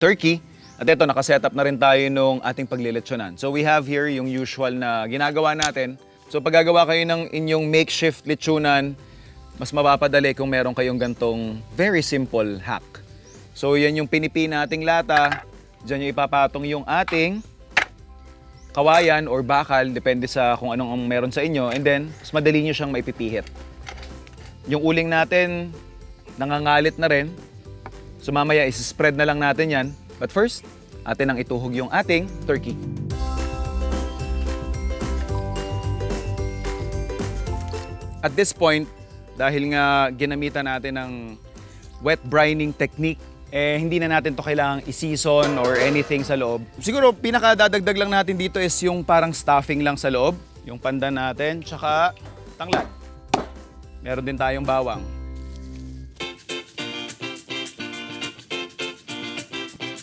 turkey. At ito, nakasetup na rin tayo nung ating pagliletsyonan. So we have here yung usual na ginagawa natin. So pag gagawa kayo ng inyong makeshift lechonan, mas mapapadali kung meron kayong gantong very simple hack. So yan yung pinipi nating lata. Diyan yung ipapatong yung ating kawayan or bakal, depende sa kung anong ang meron sa inyo. And then, mas madali nyo siyang maipipihit. Yung uling natin, nangangalit na rin. So mamaya, isi-spread na lang natin yan. But first, atin ang ituhog yung ating turkey. At this point, dahil nga ginamitan natin ng wet brining technique, hindi na natin to kailangang i-season or anything sa loob. Siguro, pinakadadagdag lang natin dito is yung parang stuffing lang sa loob. Yung pandan natin, tsaka tanglad. Meron din tayong bawang.